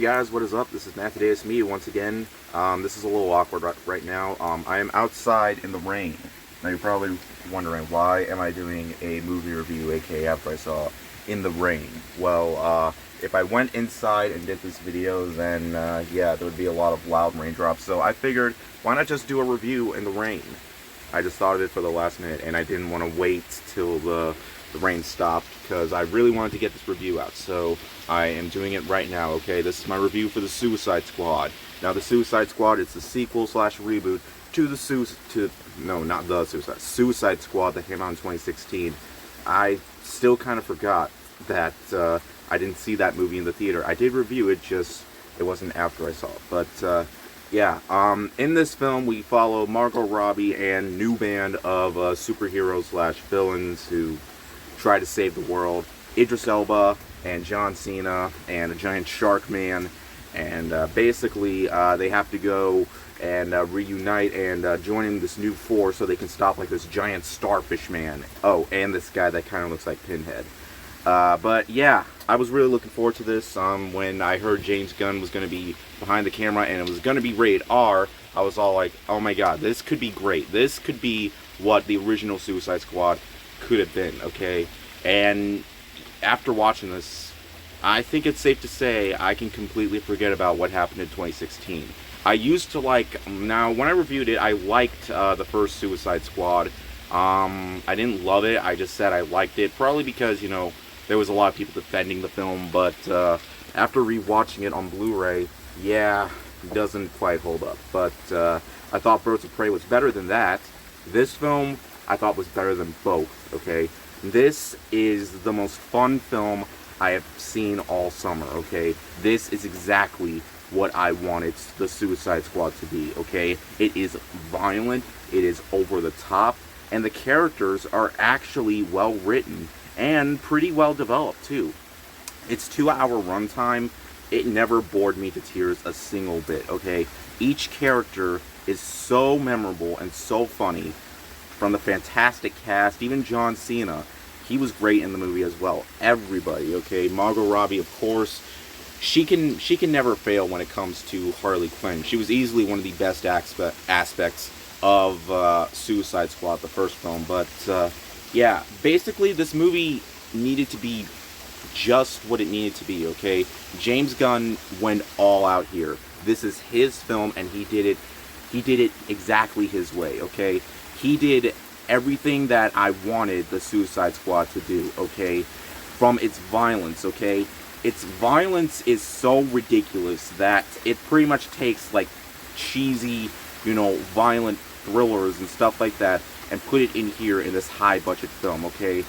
guys, what is up? This is Matthew Me once again. This is a little awkward right now. I am outside in the rain. Now you're probably wondering, why am I doing a movie review, aka after I saw in the rain? Well, if I went inside and did this video, then yeah, there would be a lot of loud raindrops. So I figured, why not just do a review in the rain? I just thought of it for the last minute, and I didn't want to wait till the rain stopped, because I really wanted to get this review out. So I am doing it right now, okay? This is my review for the Suicide Squad. Now, the Suicide Squad is the sequel slash reboot to the Suicide Squad that came out in 2016. I still kind of forgot that I didn't see that movie in the theater. I did review it, just it wasn't after I saw it. But yeah, in this film we follow Margot Robbie and new band of superheroes slash villains who try to save the world. Idris Elba and John Cena and a giant shark man, and basically they have to go and reunite and join in this new force so they can stop like this giant starfish man. Oh, and this guy that kind of looks like Pinhead. But yeah, I was really looking forward to this. When I heard James Gunn was going to be behind the camera and it was going to be rated R, I was all like, oh my god, this could be great. This could be what the original Suicide Squad could have been, okay? And after watching this, I think it's safe to say I can completely forget about what happened in 2016. I used to now when I reviewed it, I liked the first Suicide Squad. I didn't love it, I just said I liked it, probably because, you know, there was a lot of people defending the film, but after rewatching it on Blu-ray, yeah, it doesn't quite hold up. But I thought Birds of Prey was better than that. This film, I thought was better than both, okay? This is the most fun film I have seen all summer, okay? This is exactly what I wanted the Suicide Squad to be, okay? It is violent, it is over the top, and the characters are actually well written and pretty well developed too. Its 2-hour runtime, it never bored me to tears a single bit, okay? Each character is so memorable and so funny, from the fantastic cast. Even John Cena, he was great in the movie as well. Everybody, okay? Margot Robbie, of course, she can never fail when it comes to Harley Quinn. She was easily one of the best aspects of Suicide Squad, the first film. But yeah, basically this movie needed to be just what it needed to be, okay? James Gunn went all out here. This is his film, and he did it exactly his way, okay? He did everything that I wanted the Suicide Squad to do, okay? From its violence, okay? Its violence is so ridiculous that it pretty much takes like cheesy, you know, violent thrillers and stuff like that and put it in here in this high budget film, okay?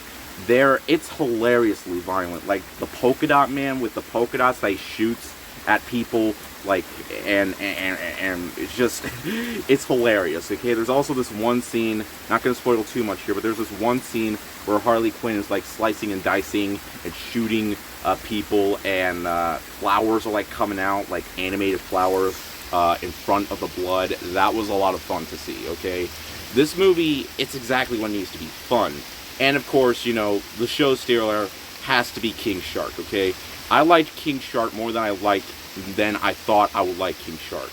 It's hilariously violent. Like the polka dot man with the polka dots that he shoots at people, like, and it's just, it's hilarious, okay? There's also this one scene, not gonna spoil too much here, but there's this one scene where Harley Quinn is like slicing and dicing and shooting people, and flowers are like coming out, like animated flowers in front of the blood. That was a lot of fun to see, okay? This movie, it's exactly what it needs to be, fun. And of course, you know, the show stealer has to be King Shark, okay? I liked King Shark more than I thought I would like King Shark,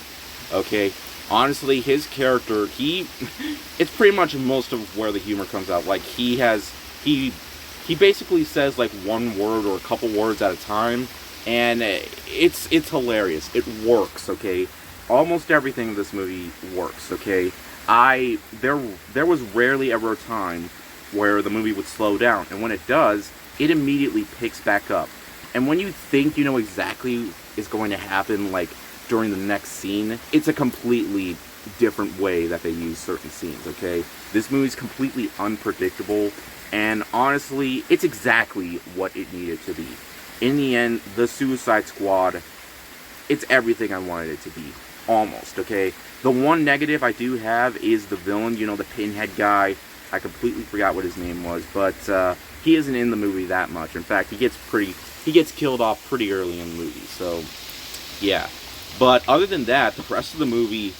okay? Honestly, his character, it's pretty much most of where the humor comes out. Like, he basically says like one word or a couple words at a time, and it's hilarious. It works, okay? Almost everything in this movie works, okay? There was rarely ever a time where the movie would slow down, and when it does, it immediately picks back up. And when you think you know exactly is going to happen, like during the next scene, it's a completely different way that they use certain scenes, okay? This movie's completely unpredictable, and honestly, it's exactly what it needed to be. In the end, the Suicide Squad, it's everything I wanted it to be. Almost, okay? The one negative I do have is the villain, you know, the Pinhead guy. I completely forgot what his name was, but he isn't in the movie that much. In fact, he gets killed off pretty early in the movie, so yeah. But other than that, the rest of the movie,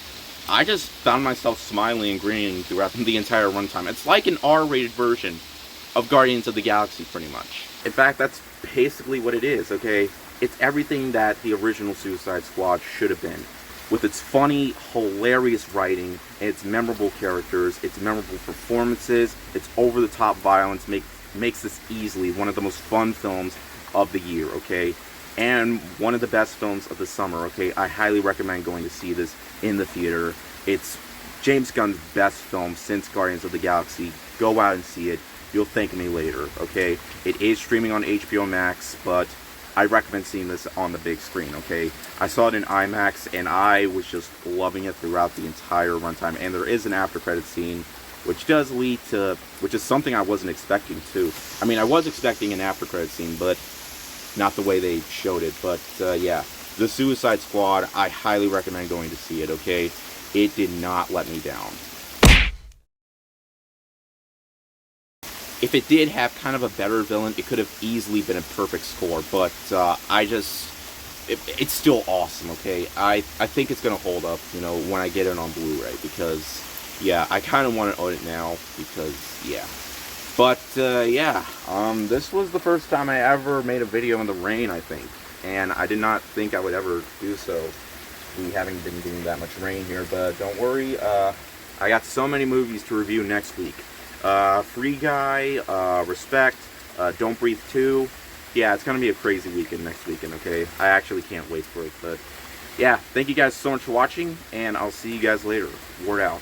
I just found myself smiling and grinning throughout the entire runtime. It's like an R-rated version of Guardians of the Galaxy, pretty much. In fact, that's basically what it is, okay? it's everything that the original Suicide Squad should have been. With its funny, hilarious writing, and its memorable characters, its memorable performances, its over-the-top violence makes this easily one of the most fun films of the year, okay? And one of the best films of the summer, okay? I highly recommend going to see this in the theater. It's James Gunn's best film since Guardians of the Galaxy. Go out and see it. You'll thank me later, okay? It is streaming on HBO Max, but I recommend seeing this on the big screen, okay? I saw it in IMAX, and I was just loving it throughout the entire runtime. And there is an after-credit scene, which does lead to, which is something I wasn't expecting too. I mean, I was expecting an after-credit scene, but not the way they showed it. But yeah, The Suicide Squad, I highly recommend going to see it, okay? It did not let me down. If it did have kind of a better villain, it could have easily been a perfect score, but it's still awesome, okay? I think it's going to hold up, you know, when I get it on Blu-ray, because, yeah, I kind of want to own it now, because, yeah. But, yeah, this was the first time I ever made a video in the rain, I think, and I did not think I would ever do so. We haven't been getting that much rain here, but don't worry, I got so many movies to review next week. Free Guy, Respect, Don't Breathe 2. Yeah, it's gonna be a crazy weekend next weekend, okay? I actually can't wait for it, but yeah, thank you guys so much for watching, and I'll see you guys later. Word out.